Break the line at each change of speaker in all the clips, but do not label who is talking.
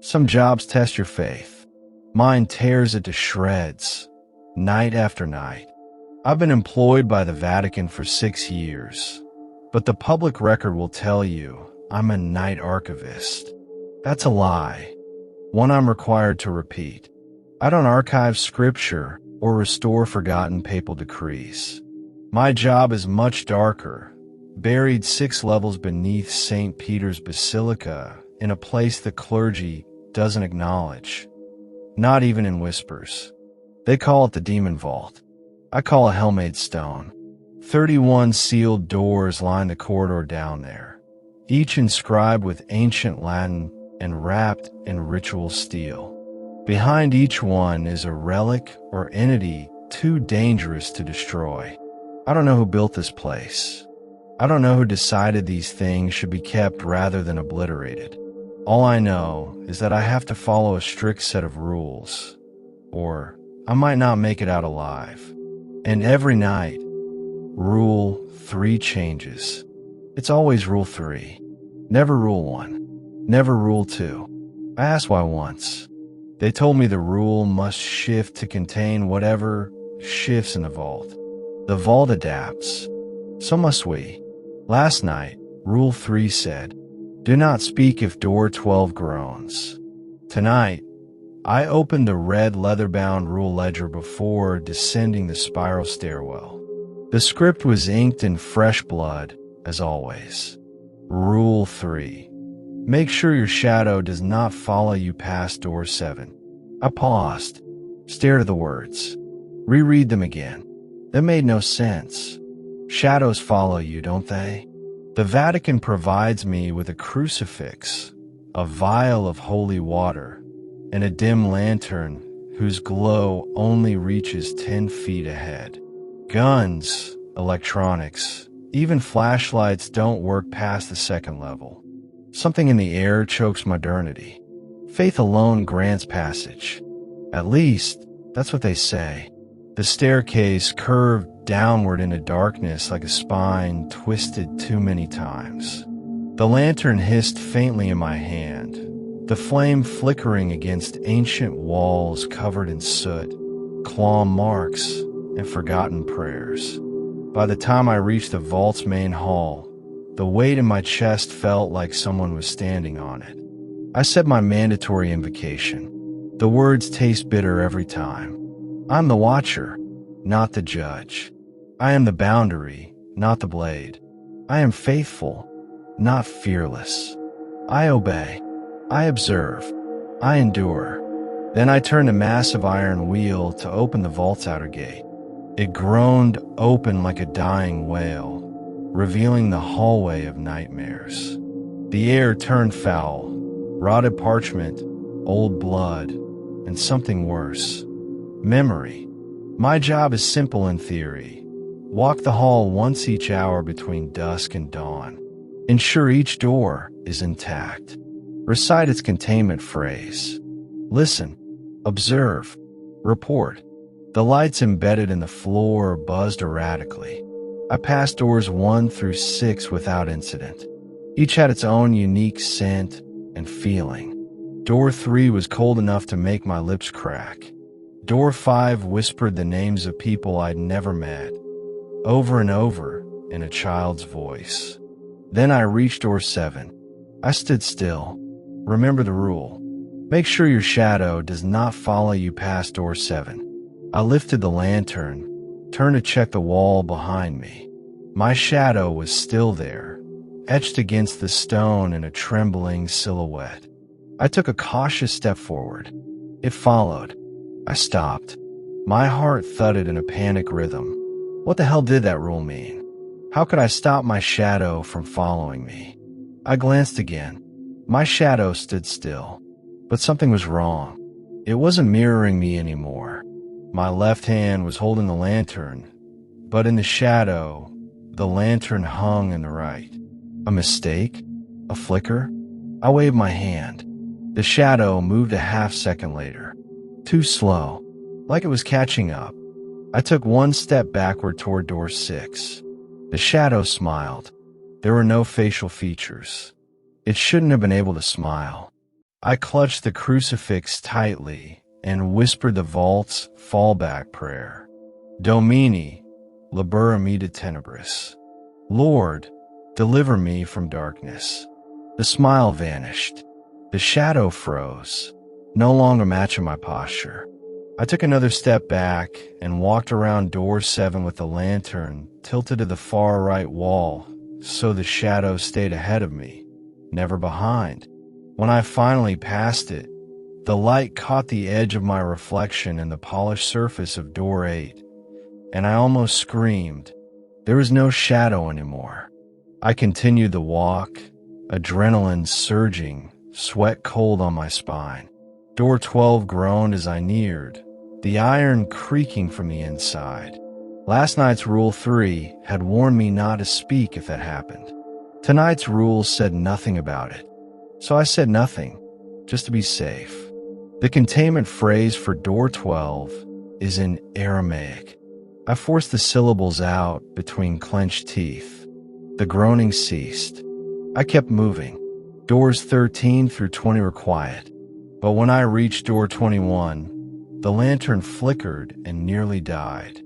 Some jobs test your faith. Mine tears it to shreds, night after night. I've been employed by the Vatican for 6 years, but the public record will tell you I'm a night archivist. That's a lie, one I'm required to repeat. I don't archive scripture or restore forgotten papal decrees. My job is much darker, buried 6 levels beneath St. Peter's Basilica in a place the clergy doesn't acknowledge, not even in whispers. They call it the Demon Vault. I call it Hell-Made Stone. 31 sealed doors line the corridor down there, each inscribed with ancient Latin and wrapped in ritual steel. Behind each one is a relic or entity too dangerous to destroy. I don't know who built this place. I don't know who decided these things should be kept rather than obliterated. All I know is that I have to follow a strict set of rules, or I might not make it out alive. And every night, Rule 3 changes. It's always Rule 3. Never Rule 1. Never Rule 2. I asked why once. They told me the rule must shift to contain whatever shifts in the vault. The vault adapts. So must we. Last night, Rule 3 said, "Do not speak if door 12 groans." Tonight, I opened the red leather-bound rule ledger before descending the spiral stairwell. The script was inked in fresh blood, as always. Rule 3. Make sure your shadow does not follow you past door 7. I paused, stared at the words, reread them again. That made no sense. Shadows follow you, don't they? The Vatican provides me with a crucifix, a vial of holy water, and a dim lantern whose glow only reaches 10 feet ahead. Guns, electronics, even flashlights don't work past the 2nd level. Something in the air chokes modernity. Faith alone grants passage. At least, that's what they say. The staircase curved downward into darkness like a spine twisted too many times. The lantern hissed faintly in my hand, the flame flickering against ancient walls covered in soot, claw marks, and forgotten prayers. By the time I reached the vault's main hall, the weight in my chest felt like someone was standing on it. I said my mandatory invocation. The words taste bitter every time. I'm the watcher, not the judge. I am the boundary, not the blade. I am faithful, not fearless. I obey. I observe. I endure. Then I turned a massive iron wheel to open the vault's outer gate. It groaned open like a dying whale, revealing the hallway of nightmares. The air turned foul, rotted parchment, old blood, and something worse. Memory. My job is simple in theory. Walk the hall once each hour between dusk and dawn. Ensure each door is intact. Recite its containment phrase. Listen, observe, report. The lights embedded in the floor buzzed erratically. I passed doors 1 through 6 without incident. Each had its own unique scent and feeling. Door 3 was cold enough to make my lips crack. Door 5 whispered the names of people I'd never met, over and over in a child's voice. Then I reached door 7. I stood still. Remember the rule. Make sure your shadow does not follow you past door 7. I lifted the lantern, turned to check the wall behind me. My shadow was still there, etched against the stone in a trembling silhouette. I took a cautious step forward. It followed. I stopped. My heart thudded in a panic rhythm. What the hell did that rule mean? How could I stop my shadow from following me? I glanced again. My shadow stood still, but something was wrong. It wasn't mirroring me anymore. My left hand was holding the lantern, but in the shadow, the lantern hung in the right. A mistake? A flicker? I waved my hand. The shadow moved a half-second later. Too slow, like it was catching up. I took 1 step backward toward door 6. The shadow smiled. There were no facial features. It shouldn't have been able to smile. I clutched the crucifix tightly and whispered the vault's fallback prayer. Domini, libera me de tenebris. Lord, deliver me from darkness. The smile vanished. The shadow froze, no longer matching my posture. I took another step back and walked around door 7 with the lantern tilted to the far right wall so the shadow stayed ahead of me, never behind. When I finally passed it, the light caught the edge of my reflection in the polished surface of door 8, and I almost screamed. There was no shadow anymore. I continued the walk, adrenaline surging, sweat cold on my spine. Door 12 groaned as I neared, the iron creaking from the inside. Last night's Rule 3 had warned me not to speak if that happened. Tonight's rules said nothing about it. So I said nothing, just to be safe. The containment phrase for door 12 is in Aramaic. I forced the syllables out between clenched teeth. The groaning ceased. I kept moving. Doors 13 through 20 were quiet. But when I reached door 21, the lantern flickered and nearly died.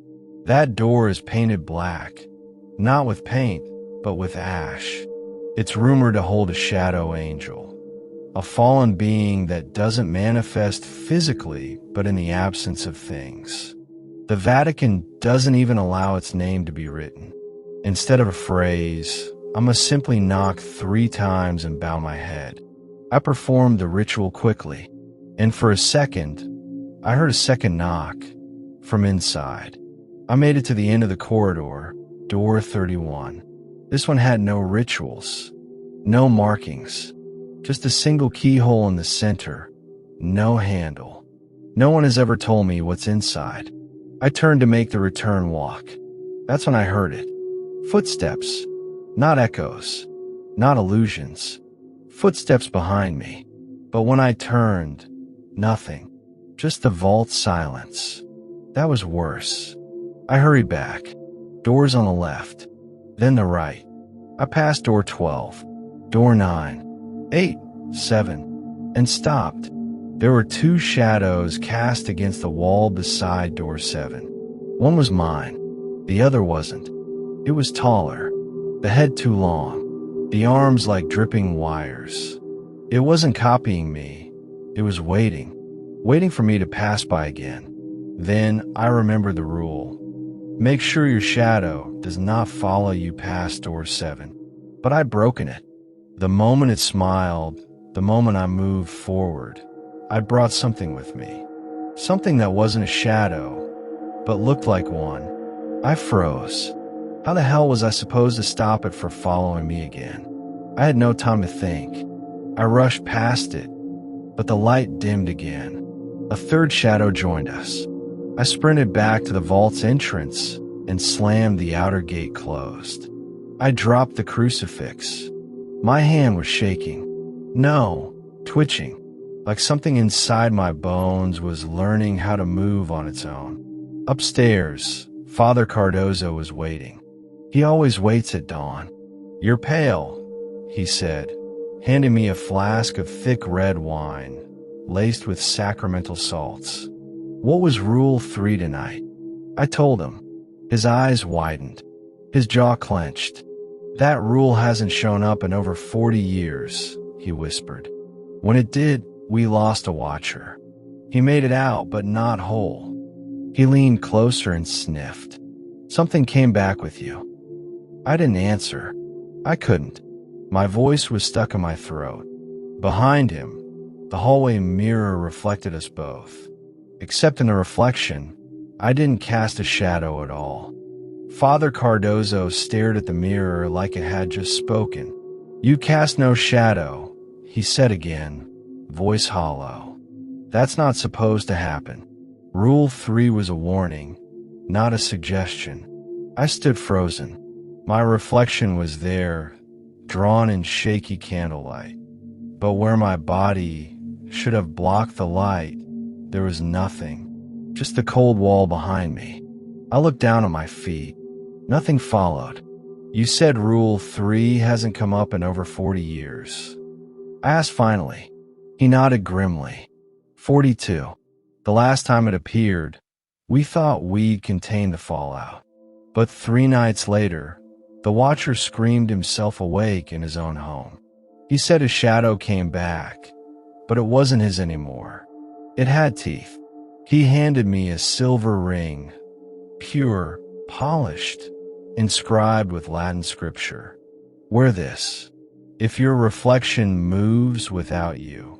That door is painted black, not with paint, but with ash. It's rumored to hold a shadow angel, a fallen being that doesn't manifest physically, but in the absence of things. The Vatican doesn't even allow its name to be written. Instead of a phrase, I must simply knock 3 times and bow my head. I performed the ritual quickly, and for a second, I heard a second knock from inside. I made it to the end of the corridor, door 31. This one had no rituals, no markings, just a single keyhole in the center, no handle. No one has ever told me what's inside. I turned to make the return walk. That's when I heard it. Footsteps, not echoes, not illusions. Footsteps behind me. But when I turned, nothing. Just the vault silence. That was worse. I hurried back. Doors on the left, then the right. I passed door 12, door 9, 8, 7, and stopped. There were 2 shadows cast against the wall beside door 7. One was mine. The other wasn't. It was taller, the head too long, the arms like dripping wires. It wasn't copying me. It was waiting for me to pass by again. Then I remembered the rule. Make sure your shadow does not follow you past door 7. But I'd broken it. The moment it smiled, the moment I moved forward, I brought something with me. Something that wasn't a shadow, but looked like one. I froze. How the hell was I supposed to stop it from following me again? I had no time to think. I rushed past it, but the light dimmed again. A third shadow joined us. I sprinted back to the vault's entrance and slammed the outer gate closed. I dropped the crucifix. My hand was shaking. No, twitching, like something inside my bones was learning how to move on its own. Upstairs, Father Cardozo was waiting. He always waits at dawn. You're pale, he said, handing me a flask of thick red wine, laced with sacramental salts. What was Rule 3 tonight? I told him. His eyes widened. His jaw clenched. That rule hasn't shown up in over 40 years, he whispered. When it did, we lost a watcher. He made it out, but not whole. He leaned closer and sniffed. Something came back with you. I didn't answer. I couldn't. My voice was stuck in my throat. Behind him, the hallway mirror reflected us both. Except in the reflection, I didn't cast a shadow at all. Father Cardozo stared at the mirror like it had just spoken. You cast no shadow, he said again, voice hollow. That's not supposed to happen. Rule 3 was a warning, not a suggestion. I stood frozen. My reflection was there, drawn in shaky candlelight. But where my body should have blocked the light, there was nothing, just the cold wall behind me. I looked down at my feet. Nothing followed. You said Rule 3 hasn't come up in over 40 years. I asked finally. He nodded grimly. 42. The last time it appeared, we thought we'd contained the fallout. But 3 nights later, the watcher screamed himself awake in his own home. He said his shadow came back, but it wasn't his anymore. It had teeth. He handed me a silver ring, pure, polished, inscribed with Latin scripture. Wear this. If your reflection moves without you,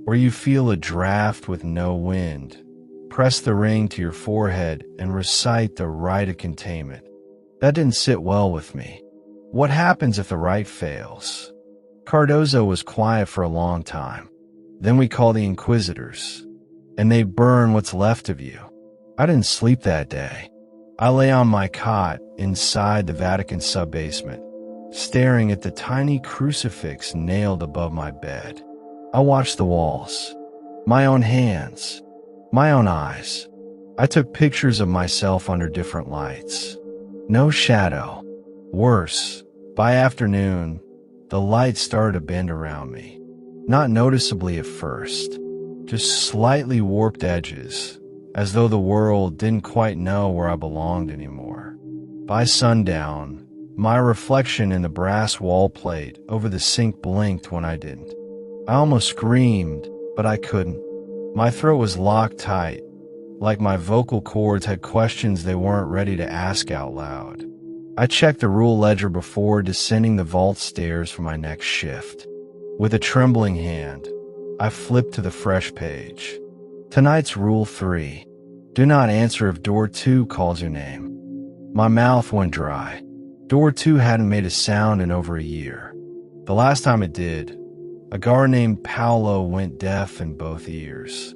or you feel a draft with no wind, press the ring to your forehead and recite the rite of containment. That didn't sit well with me. What happens if the rite fails? Cardozo was quiet for a long time. Then we call the Inquisitors, and they burn what's left of you. I didn't sleep that day. I lay on my cot inside the Vatican sub-basement, staring at the tiny crucifix nailed above my bed. I watched the walls, my own hands, my own eyes. I took pictures of myself under different lights. No shadow. Worse, by afternoon, the light started to bend around me. Not noticeably at first, just slightly warped edges, as though the world didn't quite know where I belonged anymore. By sundown, my reflection in the brass wall plate over the sink blinked when I didn't. I almost screamed, but I couldn't. My throat was locked tight, like my vocal cords had questions they weren't ready to ask out loud. I checked the rule ledger before descending the vault stairs for my next shift. With a trembling hand, I flipped to the fresh page. Tonight's Rule 3. Do not answer if door 2 calls your name. My mouth went dry. Door 2 hadn't made a sound in over a year. The last time it did, a guard named Paolo went deaf in both ears.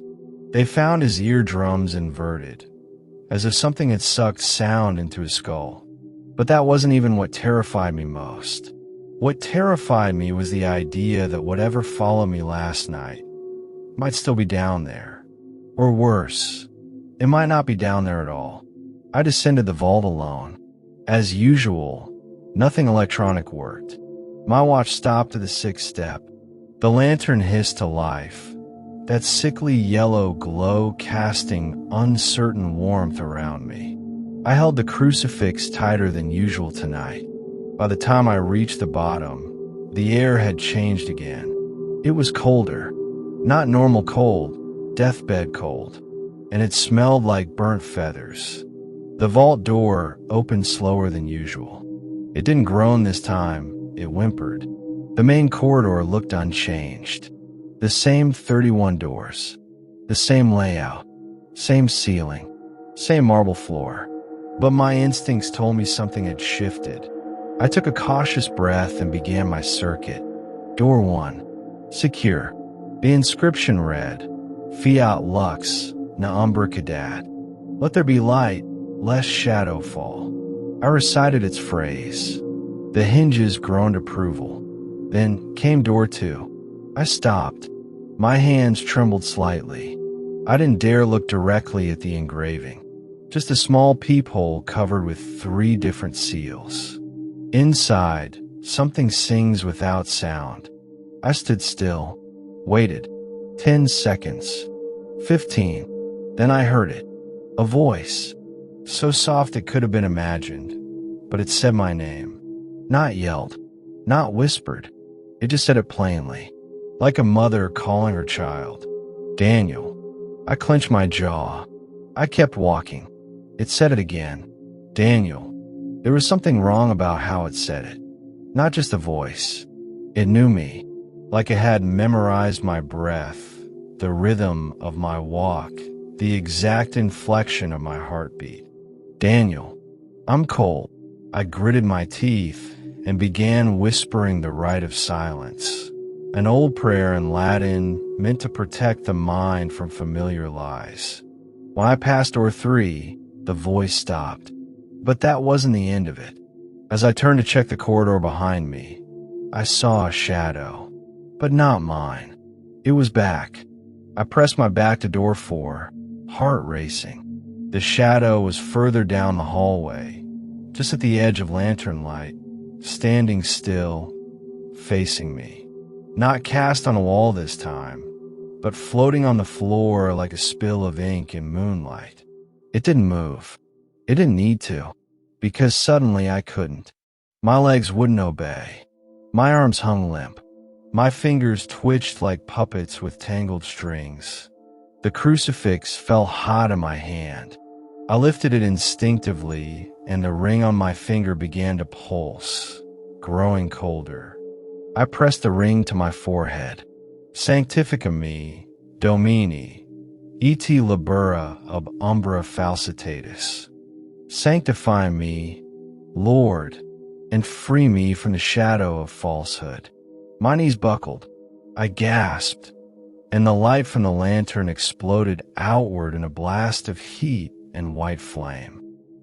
They found his eardrums inverted, as if something had sucked sound into his skull. But that wasn't even what terrified me most. What terrified me was the idea that whatever followed me last night might still be down there. Or worse, it might not be down there at all. I descended the vault alone. As usual, nothing electronic worked. My watch stopped at the 6th step. The lantern hissed to life, that sickly yellow glow casting uncertain warmth around me. I held the crucifix tighter than usual tonight. By the time I reached the bottom, the air had changed again. It was colder. Not normal cold, deathbed cold. And it smelled like burnt feathers. The vault door opened slower than usual. It didn't groan this time, it whimpered. The main corridor looked unchanged. The same 31 doors. The same layout. Same ceiling. Same marble floor. But my instincts told me something had shifted. I took a cautious breath and began my circuit. Door 1. Secure. The inscription read, Fiat Lux, Naumbra Cadat. Let there be light, lest shadow fall. I recited its phrase. The hinges groaned approval. Then came door 2. I stopped. My hands trembled slightly. I didn't dare look directly at the engraving. Just a small peephole covered with 3 different seals. Inside, something sings without sound. I stood still, waited. 10 seconds. 15. Then I heard it. A voice. So soft it could have been imagined. But it said my name. Not yelled. Not whispered. It just said it plainly. Like a mother calling her child. Daniel. I clenched my jaw. I kept walking. It said it again. Daniel. There was something wrong about how it said it. Not just a voice. It knew me. Like it had memorized my breath, the rhythm of my walk, the exact inflection of my heartbeat. Daniel. I'm cold. I gritted my teeth and began whispering the rite of silence. An old prayer in Latin meant to protect the mind from familiar lies. When I passed door 3, the voice stopped. But that wasn't the end of it. As I turned to check the corridor behind me, I saw a shadow. But not mine. It was back. I pressed my back to door 4, heart racing. The shadow was further down the hallway, just at the edge of lantern light, standing still, facing me. Not cast on a wall this time, but floating on the floor like a spill of ink in moonlight. It didn't move. It didn't need to, because suddenly I couldn't. My legs wouldn't obey. My arms hung limp. My fingers twitched like puppets with tangled strings. The crucifix fell hot in my hand. I lifted it instinctively, and the ring on my finger began to pulse, growing colder. I pressed the ring to my forehead. Sanctifica me, Domini, et libera ab umbra falsitatis. Sanctify me, Lord, and free me from the shadow of falsehood. My knees buckled. I gasped, and the light from the lantern exploded outward in a blast of heat and white flame.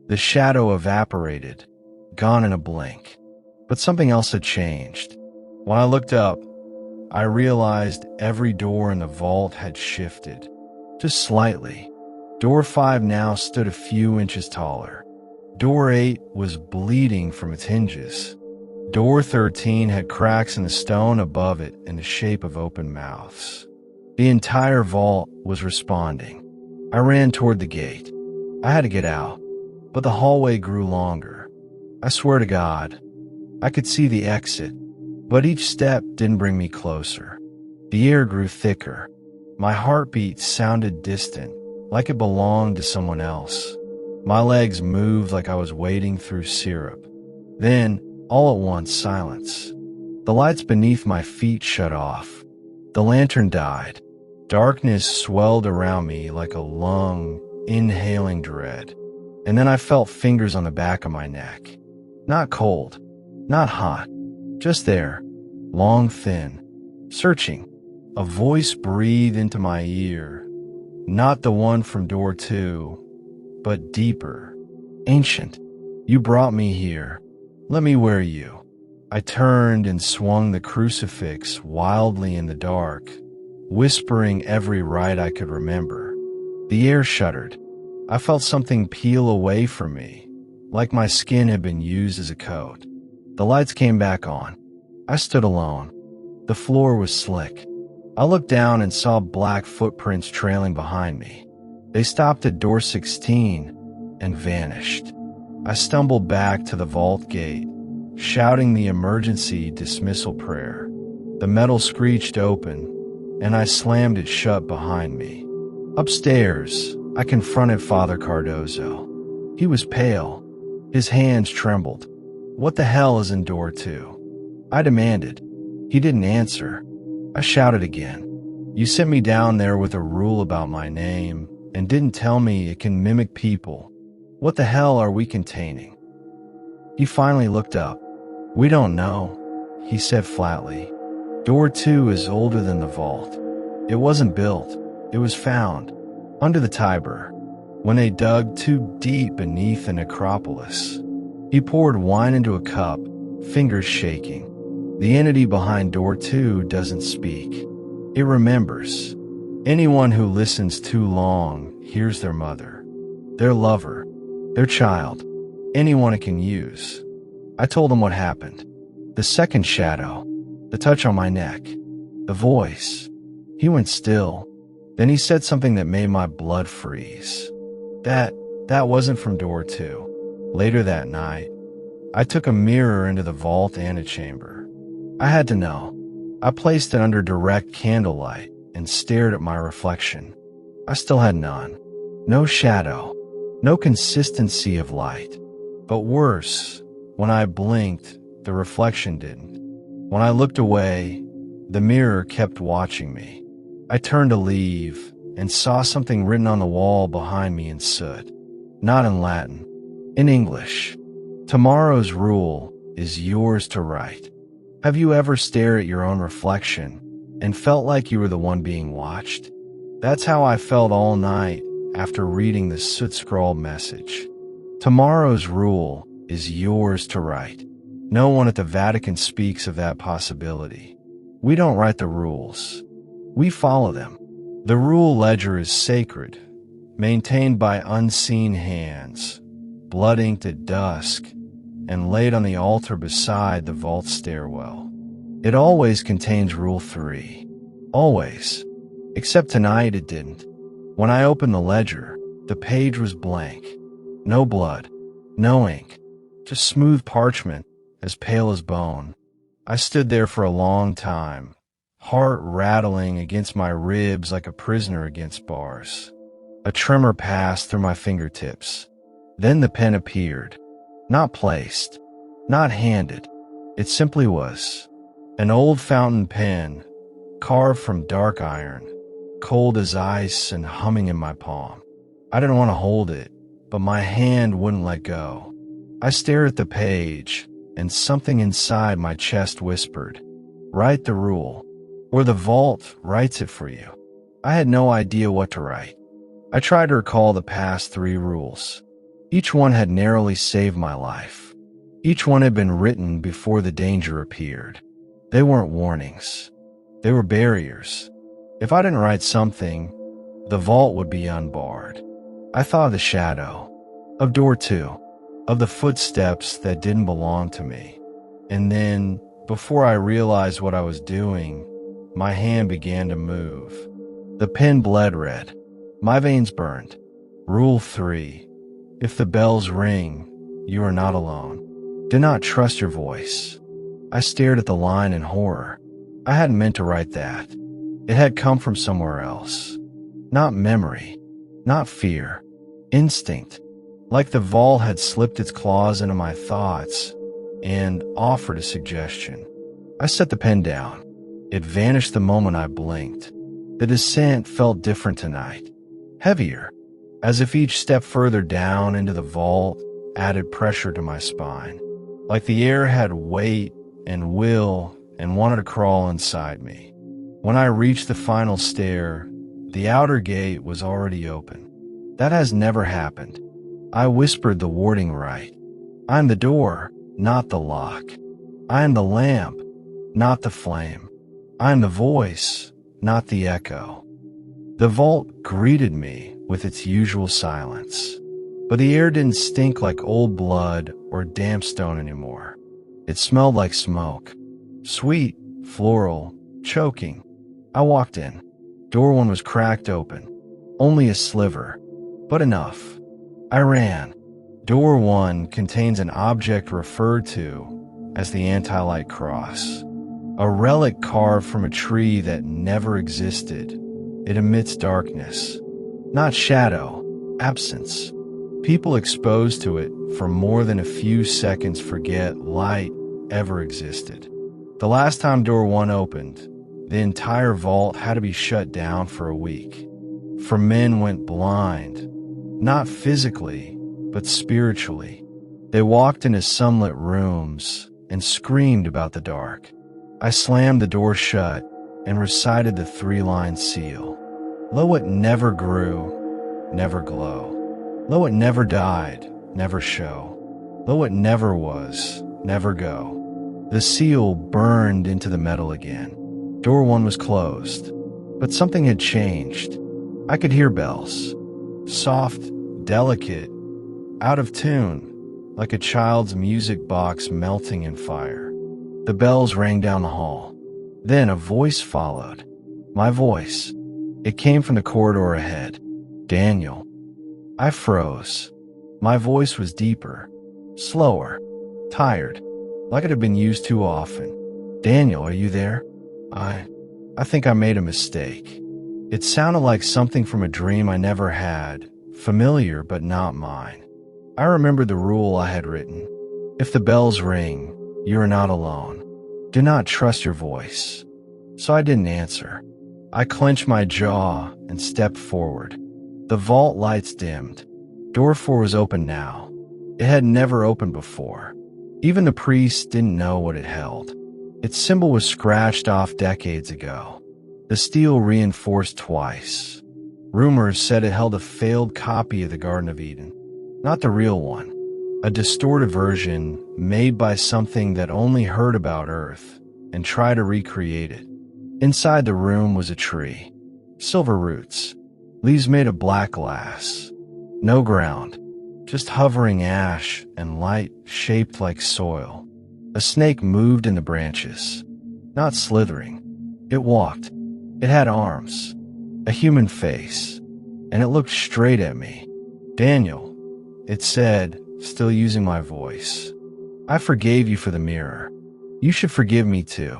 The shadow evaporated, gone in a blink. But something else had changed. When I looked up, I realized every door in the vault had shifted, just slightly. Door 5 now stood a few inches taller. Door 8 was bleeding from its hinges. Door 13 had cracks in the stone above it in the shape of open mouths. The entire vault was responding. I ran toward the gate. I had to get out, but the hallway grew longer. I swear to God, I could see the exit, but each step didn't bring me closer. The air grew thicker. My heartbeat sounded distant, like it belonged to someone else. My legs moved like I was wading through syrup. Then, all at once, silence. The lights beneath my feet shut off. The lantern died. Darkness swelled around me like a lung inhaling dread. And then I felt fingers on the back of my neck. Not cold, not hot, just there, long, thin, searching. A voice breathed into my ear, not the one from door 2, but deeper, ancient. You brought me here. Let me wear you. I turned and swung the crucifix wildly in the dark, whispering every rite I could remember. The air shuddered. I felt something peel away from me, like my skin had been used as a coat. The lights came back on. I stood alone. The floor was slick. I looked down and saw black footprints trailing behind me. They stopped at door 16 and vanished. I stumbled back to the vault gate, shouting the emergency dismissal prayer. The metal screeched open, and I slammed it shut behind me. Upstairs, I confronted Father Cardozo. He was pale. His hands trembled. What the hell is in door 2? I demanded. He didn't answer. I shouted again. You sent me down there with a rule about my name and didn't tell me it can mimic people. What the hell are we containing? He finally looked up. We don't know, he said flatly. Door 2 is older than the vault. It wasn't built. It was found under the Tiber when they dug too deep beneath the necropolis. He poured wine into a cup, fingers shaking. The entity behind door 2 doesn't speak. It remembers. Anyone who listens too long hears their mother, their lover, their child, anyone it can use. I told him what happened. The second shadow, the touch on my neck, the voice. He went still. Then he said something that made my blood freeze. That wasn't from door 2. Later that night, I took a mirror into the vault antechamber. I had to know. I placed it under direct candlelight and stared at my reflection. I still had none. No shadow. No consistency of light. But worse, when I blinked, the reflection didn't. When I looked away, the mirror kept watching me. I turned to leave and saw something written on the wall behind me in soot. Not in Latin. In English. Tomorrow's rule is yours to write. Have you ever stared at your own reflection and felt like you were the one being watched? That's how I felt all night after reading the soot-scrawled message. Tomorrow's rule is yours to write. No one at the Vatican speaks of that possibility. We don't write the rules. We follow them. The rule ledger is sacred, maintained by unseen hands, blood-inked at dusk, and laid on the altar beside the vault stairwell. It always contains Rule 3. Always. Except tonight it didn't. When I opened the ledger, the page was blank. No blood, no ink, just smooth parchment, as pale as bone. I stood there for a long time, heart rattling against my ribs like a prisoner against bars. A tremor passed through my fingertips. Then the pen appeared. Not placed, not handed. It simply was. An old fountain pen, carved from dark iron, cold as ice and humming in my palm. I didn't want to hold it, but my hand wouldn't let go. I stared at the page, and something inside my chest whispered, "Write the rule, or the vault writes it for you." I had no idea what to write. I tried to recall the past 3 rules. Each one had narrowly saved my life. Each one had been written before the danger appeared. They weren't warnings. They were barriers. If I didn't write something, the vault would be unbarred. I thought of the shadow, of door 2, of the footsteps that didn't belong to me. And then, before I realized what I was doing, my hand began to move. The pen bled red. My veins burned. Rule 3. If the bells ring, you are not alone. Do not trust your voice. I stared at the line in horror. I hadn't meant to write that. It had come from somewhere else. Not memory, not fear, instinct. Like the vault had slipped its claws into my thoughts and offered a suggestion. I set the pen down. It vanished the moment I blinked. The descent felt different tonight. Heavier, as if each step further down into the vault added pressure to my spine. Like the air had weight and will and wanted to crawl inside me. When I reached the final stair, the outer gate was already open. That has never happened. I whispered the wording right. I'm the door, not the lock. I am the lamp, not the flame. I am the voice, not the echo. The vault greeted me with its usual silence, but the air didn't stink like old blood or damp stone anymore. It smelled like smoke, sweet, floral, choking. I walked in. Door 1 was cracked open, only a sliver, but enough. I ran. Door 1 contains an object referred to as the anti-light cross, a relic carved from a tree that never existed. It emits darkness, not shadow, absence. People exposed to it for more than a few seconds forget light ever existed. The last time door 1 opened, the entire vault had to be shut down for a week. For men went blind, not physically, but spiritually. They walked into sunlit rooms and screamed about the dark. I slammed the door shut and recited the 3-line seal. Lo, it never grew, never glow. Lo, it never died, never show. Lo, it never was, never go. The seal burned into the metal again. Door 1 was closed, but something had changed. I could hear bells. Soft, delicate, out of tune, like a child's music box melting in fire. The bells rang down the hall. Then a voice followed. My voice. It came from the corridor ahead. Daniel. I froze. My voice was deeper, slower, tired, like it had been used too often. Daniel, are you there? I think I made a mistake. It sounded like something from a dream I never had, familiar but not mine. I remembered the rule I had written. If the bells ring, you are not alone. Do not trust your voice. So I didn't answer. I clenched my jaw and stepped forward. The vault lights dimmed. Door 4 was open now. It had never opened before. Even the priest didn't know what it held. Its symbol was scratched off decades ago. The steel reinforced twice. Rumors said it held a failed copy of the Garden of Eden. Not the real one. A distorted version made by something that only heard about Earth and tried to recreate it. Inside the room was a tree. Silver roots. Leaves made of black glass. No ground. Just hovering ash and light shaped like soil. A snake moved in the branches. Not slithering. It walked. It had arms. a human face, and it looked straight at me. "Daniel," it said, still using my voice, "I forgave you for the mirror. You should forgive me too."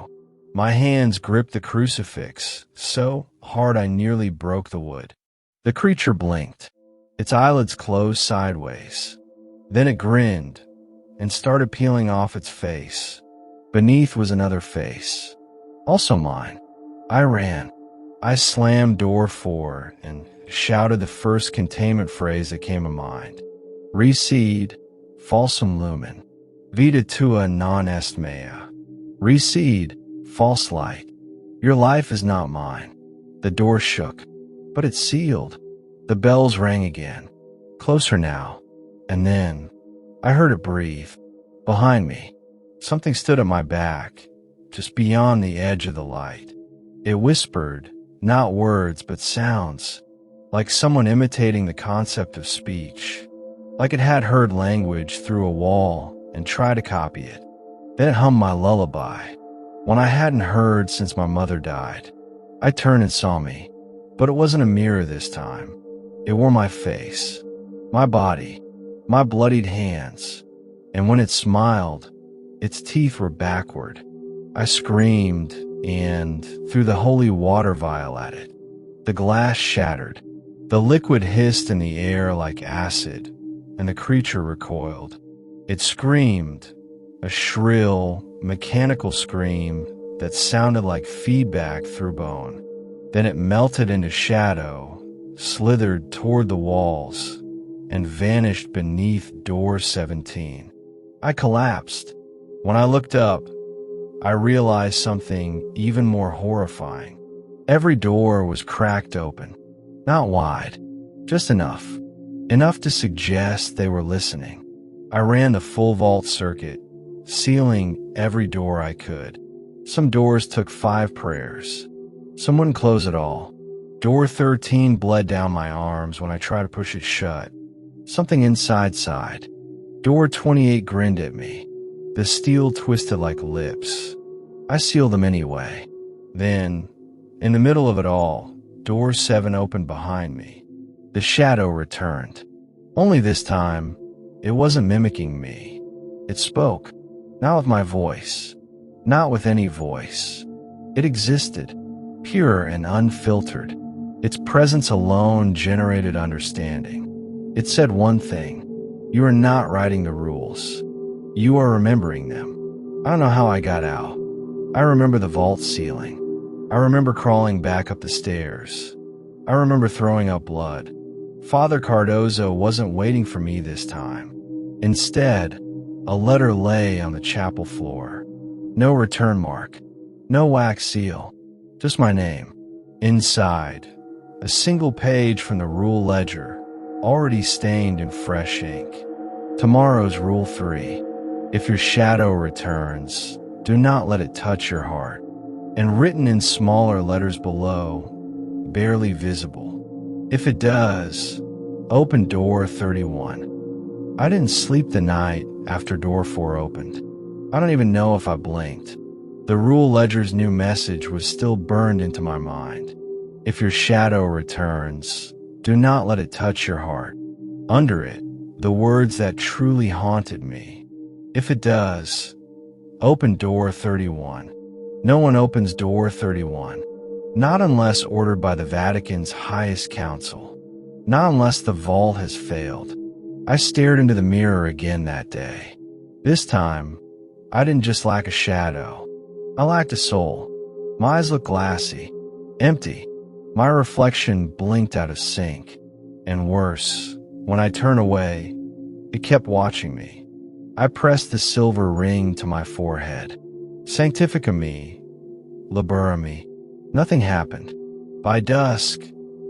My hands gripped the crucifix so hard I nearly broke the wood. The creature blinked. Its eyelids closed sideways. Then it grinned and started peeling off its face. Beneath was another face, also mine. I ran. I slammed door 4 and shouted the first containment phrase that came to mind. "Recede, falsum lumen, vita tua non est mea." Recede, false light. Your life is not mine. The door shook, but it sealed. The bells rang again, closer now, and then I heard it breathe. Behind me, something stood at my back, just beyond the edge of the light. It whispered, not words but sounds, like someone imitating the concept of speech, like it had heard language through a wall and tried to copy it. Then it hummed my lullaby, one I hadn't heard since my mother died. I turned and saw me, but it wasn't a mirror this time. It wore my face, my body, my bloodied hands, and when it smiled, its teeth were backward. I screamed and threw the holy water vial at it. The glass shattered. The liquid hissed in the air like acid, and the creature recoiled. It screamed, a shrill, mechanical scream that sounded like feedback through bone. Then it melted into shadow, slithered toward the walls, and vanished beneath door 17. I collapsed. When I looked up, I realized something even more horrifying. Every door was cracked open. Not wide, just enough. Enough to suggest they were listening. I ran the full vault circuit, sealing every door I could. Some doors took 5 prayers. Some wouldn't close at all. Door 13 bled down my arms when I tried to push it shut. Something inside sighed. Door 28 grinned at me. The steel twisted like lips. I sealed them anyway. Then, in the middle of it all, door 7 opened behind me. The shadow returned. Only this time, it wasn't mimicking me. It spoke, not with my voice, not with any voice. It existed, pure and unfiltered. Its presence alone generated understanding. It said one thing: you are not writing the rules. You are remembering them. I don't know how I got out. I remember the vault ceiling. I remember crawling back up the stairs. I remember throwing up blood. Father Cardozo wasn't waiting for me this time. Instead, a letter lay on the chapel floor. No return mark. No wax seal. Just my name. Inside, a single page from the rule ledger, already stained in fresh ink. Tomorrow's Rule 3. If your shadow returns, do not let it touch your heart. And written in smaller letters below, barely visible. If it does, open door 31. I didn't sleep the night after door 4 opened. I don't even know if I blinked. The rule ledger's new message was still burned into my mind. If your shadow returns, do not let it touch your heart. Under it, the words that truly haunted me. If it does, open door 31. No one opens door 31. Not unless ordered by the Vatican's highest council. Not unless the vault has failed. I stared into the mirror again that day. This time, I didn't just lack a shadow. I lacked a soul. My eyes looked glassy, empty. My reflection blinked out of sync. And worse, when I turned away, it kept watching me. I pressed the silver ring to my forehead. Sanctifica me, labora me. Nothing happened. By dusk,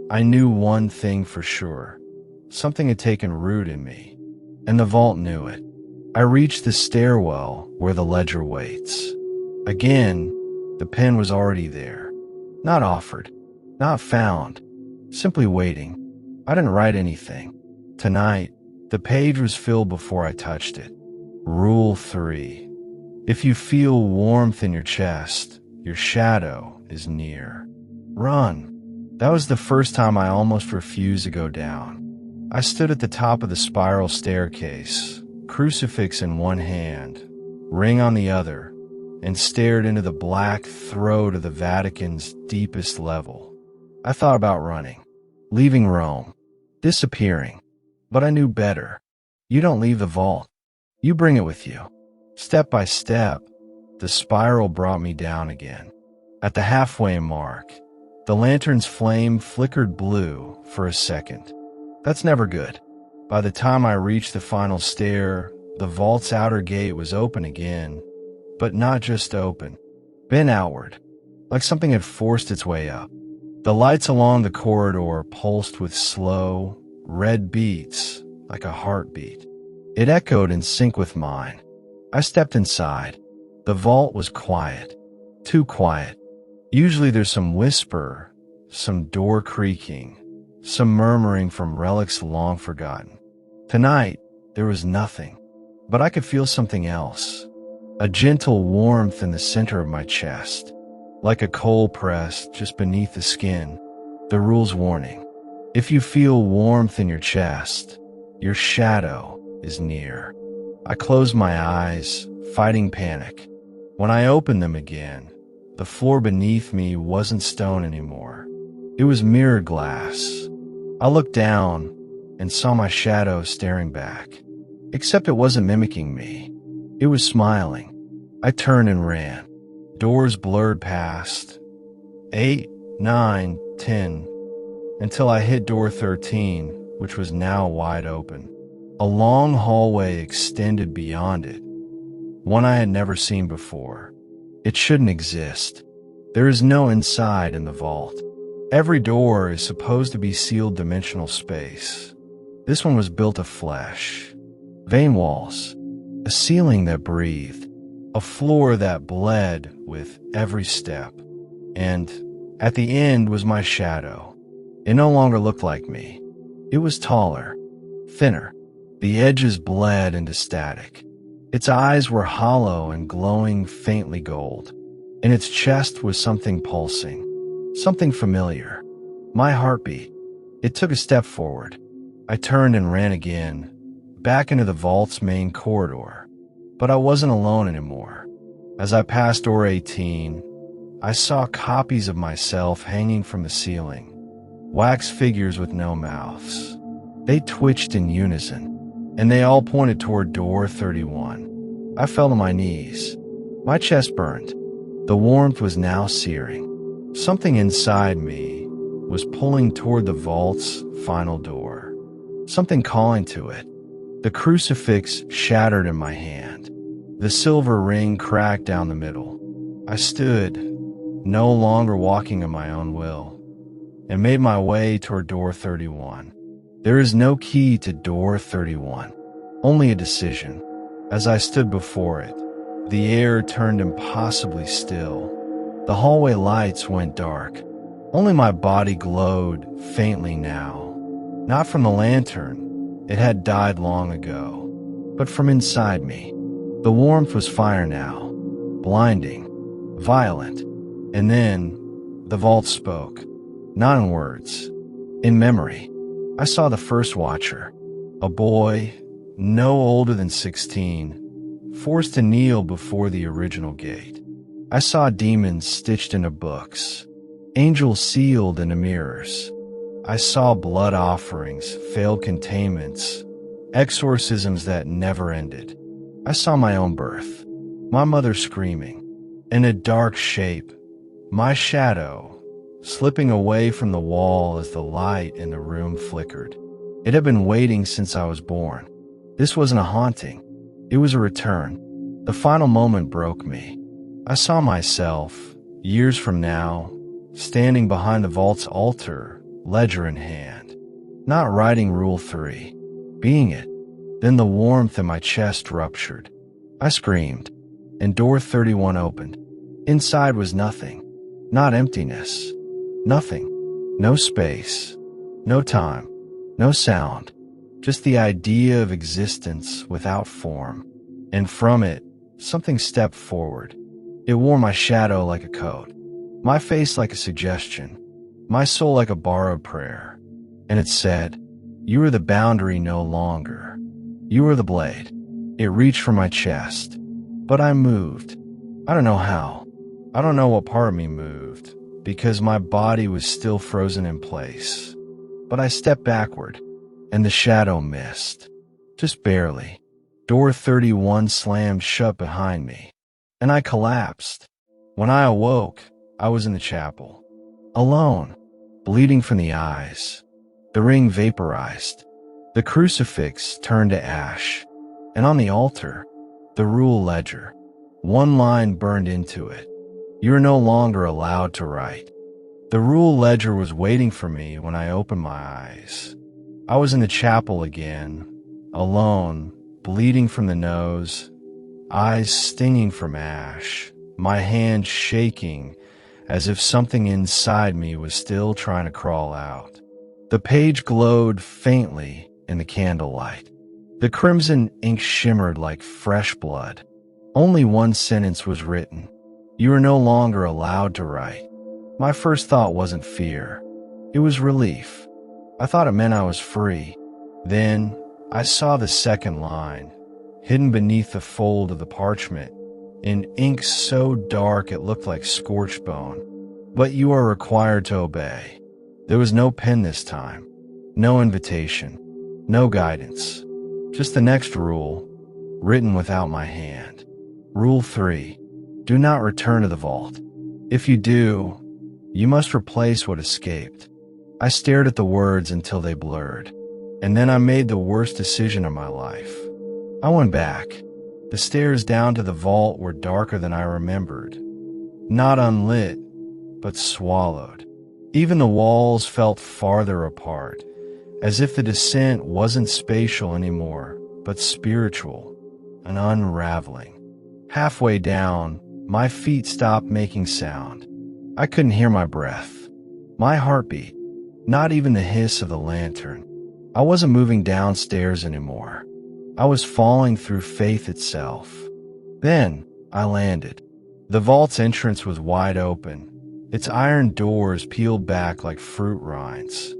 I knew one thing for sure. Something had taken root in me, and the vault knew it. I reached the stairwell where the ledger waits. Again, the pen was already there. Not offered, not found, simply waiting. I didn't write anything. Tonight, the page was filled before I touched it. Rule 3. If you feel warmth in your chest, your shadow is near. Run. That was the first time I almost refused to go down. I stood at the top of the spiral staircase, crucifix in one hand, ring on the other, and stared into the black throat of the Vatican's deepest level. I thought about running, leaving Rome, disappearing. But I knew better. You don't leave the vault. You bring it with you. Step by step, the spiral brought me down again. At the halfway mark, the lantern's flame flickered blue for a second. That's never good. By the time I reached the final stair, the vault's outer gate was open again, but not just open, bent outward, like something had forced its way up. The lights along the corridor pulsed with slow, red beats, like a heartbeat. It echoed in sync with mine. I stepped inside. The vault was quiet. Too quiet. Usually there's some whisper, some door creaking, some murmuring from relics long forgotten. Tonight, there was nothing, but I could feel something else. A gentle warmth in the center of my chest, like a coal press just beneath the skin. The rule's warning. If you feel warmth in your chest, your shadow is near. I closed my eyes, fighting panic. When I opened them again, the floor beneath me wasn't stone anymore. It was mirrored glass. I looked down and saw my shadow staring back. Except it wasn't mimicking me. It was smiling. I turned and ran. Doors blurred past. 8, 9, 10, until I hit door 13, which was now wide open. A long hallway extended beyond it, one I had never seen before. It shouldn't exist. There is no inside in the vault. Every door is supposed to be sealed dimensional space. This one was built of flesh. Vein walls, a ceiling that breathed, a floor that bled with every step. And at the end was my shadow. It no longer looked like me. It was taller, thinner. The edges bled into static. Its eyes were hollow and glowing faintly gold. In its chest was something pulsing, something familiar. My heartbeat. It took a step forward. I turned and ran again, back into the vault's main corridor. But I wasn't alone anymore. As I passed door 18, I saw copies of myself hanging from the ceiling, wax figures with no mouths. They twitched in unison, and they all pointed toward door 31. I fell to my knees. My chest burned. The warmth was now searing. Something inside me was pulling toward the vault's final door. Something calling to it. The crucifix shattered in my hand. The silver ring cracked down the middle. I stood, no longer walking on my own will, and made my way toward door 31. There is no key to door 31, only a decision. As I stood before it, the air turned impossibly still. The hallway lights went dark. Only my body glowed faintly now. Not from the lantern, it had died long ago, but from inside me. The warmth was fire now, blinding, violent. And then, the vault spoke, not in words, in memory. I saw the first watcher, a boy, no older than 16, forced to kneel before the original gate. I saw demons stitched into books, angels sealed into mirrors. I saw blood offerings, failed containments, exorcisms that never ended. I saw my own birth, my mother screaming, in a dark shape, my shadow slipping away from the wall as the light in the room flickered. It had been waiting since I was born. This wasn't a haunting. It was a return. The final moment broke me. I saw myself, years from now, standing behind the vault's altar, ledger in hand, not writing Rule 3, being it. Then the warmth in my chest ruptured. I screamed, and door 31 opened. Inside was nothing, not emptiness. Nothing. No space. No time. No sound. Just the idea of existence without form. And from it, something stepped forward. It wore my shadow like a coat, my face like a suggestion, my soul like a borrowed prayer. And it said, "You are the boundary no longer. You are the blade." It reached for my chest, but I moved. I don't know how. I don't know what part of me moved, because my body was still frozen in place. But I stepped backward, and the shadow missed. Just barely. Door 31 slammed shut behind me, and I collapsed. When I awoke, I was in the chapel, alone, bleeding from the eyes. The ring vaporized. The crucifix turned to ash, and on the altar, the rule ledger. One line burned into it. "You are no longer allowed to write." The rule ledger was waiting for me when I opened my eyes. I was in the chapel again, alone, bleeding from the nose, eyes stinging from ash, my hand shaking as if something inside me was still trying to crawl out. The page glowed faintly in the candlelight. The crimson ink shimmered like fresh blood. Only one sentence was written: "You are no longer allowed to write." My first thought wasn't fear. It was relief. I thought it meant I was free. Then I saw the second line, hidden beneath the fold of the parchment, in ink so dark it looked like scorched bone. "But you are required to obey." There was no pen this time, no invitation, no guidance, just the next rule, written without my hand. Rule 3. Do not return to the vault. If you do, you must replace what escaped. I stared at the words until they blurred, and then I made the worst decision of my life. I went back. The stairs down to the vault were darker than I remembered. Not unlit, but swallowed. Even the walls felt farther apart, as if the descent wasn't spatial anymore, but spiritual, an unraveling. Halfway down, my feet stopped making sound. I couldn't hear my breath, my heartbeat, not even the hiss of the lantern. I wasn't moving downstairs anymore. I was falling through faith itself. Then I landed. The vault's entrance was wide open, its iron doors peeled back like fruit rinds.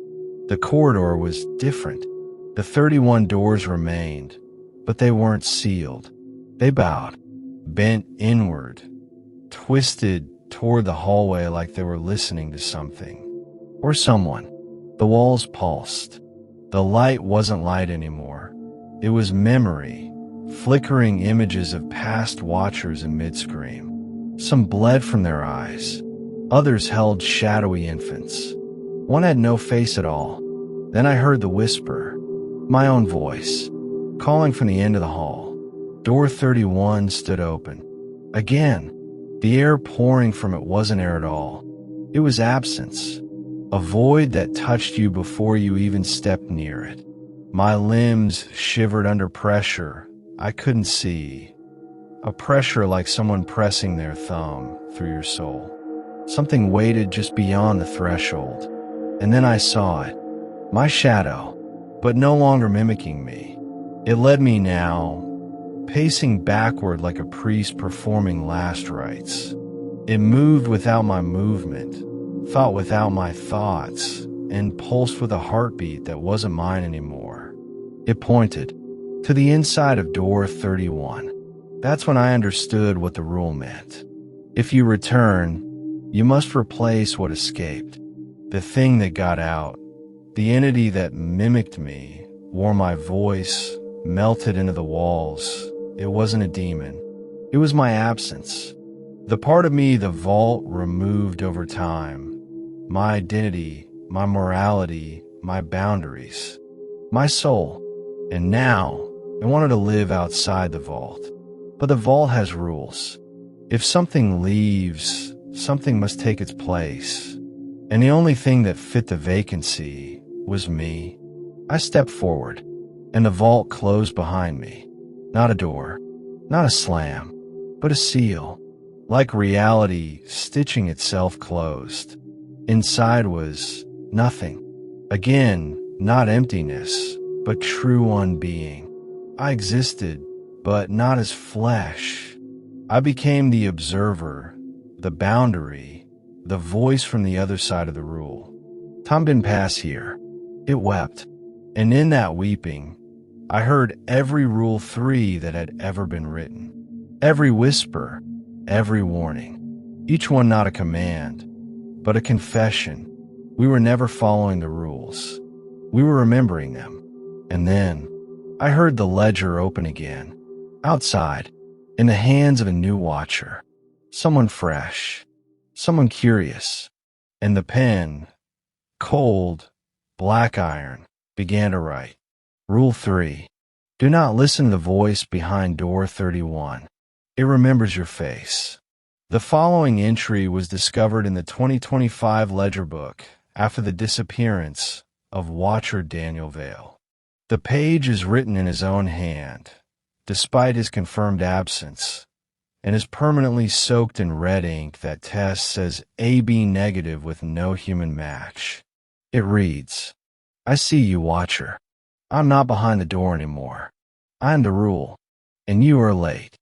The corridor was different. The 31 doors remained, but they weren't sealed. They bowed, bent inward, twisted toward the hallway like they were listening to something. Or someone. The walls pulsed. The light wasn't light anymore. It was memory, flickering images of past watchers in mid-scream. Some bled from their eyes. Others held shadowy infants. One had no face at all. Then I heard the whisper, my own voice, calling from the end of the hall. Door 31 stood open. Again, the air pouring from it wasn't air at all. It was absence, a void that touched you before you even stepped near it. My limbs shivered under pressure I couldn't see, a pressure like someone pressing their thumb through your soul. Something waited just beyond the threshold, and then I saw it, my shadow, but no longer mimicking me. It led me now, pacing backward like a priest performing last rites. It moved without my movement, thought without my thoughts, and pulsed with a heartbeat that wasn't mine anymore. It pointed to the inside of door 31. That's when I understood what the rule meant. If you return, you must replace what escaped. The thing that got out, the entity that mimicked me, wore my voice, melted into the walls. It wasn't a demon. It was my absence. The part of me the vault removed over time. My identity, my morality, my boundaries, my soul. And now, I wanted to live outside the vault. But the vault has rules. If something leaves, something must take its place. And the only thing that fit the vacancy was me. I stepped forward, and the vault closed behind me. Not a door, not a slam, but a seal, like reality stitching itself closed. Inside was nothing. Again, not emptiness, but true unbeing. I existed, but not as flesh. I became the observer, the boundary, the voice from the other side of the rule. Time didn't pass here. It wept. And in that weeping, I heard every Rule 3 that had ever been written. Every whisper, every warning. Each one not a command, but a confession. We were never following the rules. We were remembering them. And then, I heard the ledger open again. Outside, in the hands of a new watcher. Someone fresh. Someone curious. And the pen, cold, black iron, began to write. Rule 3. Do not listen to the voice behind door 31. It remembers your face. The following entry was discovered in the 2025 ledger book after the disappearance of Watcher Daniel Vale. The page is written in his own hand, despite his confirmed absence, and is permanently soaked in red ink that tests as AB negative with no human match. It reads, I see you, Watcher. I'm not behind the door anymore. I'm the rule, and you are late.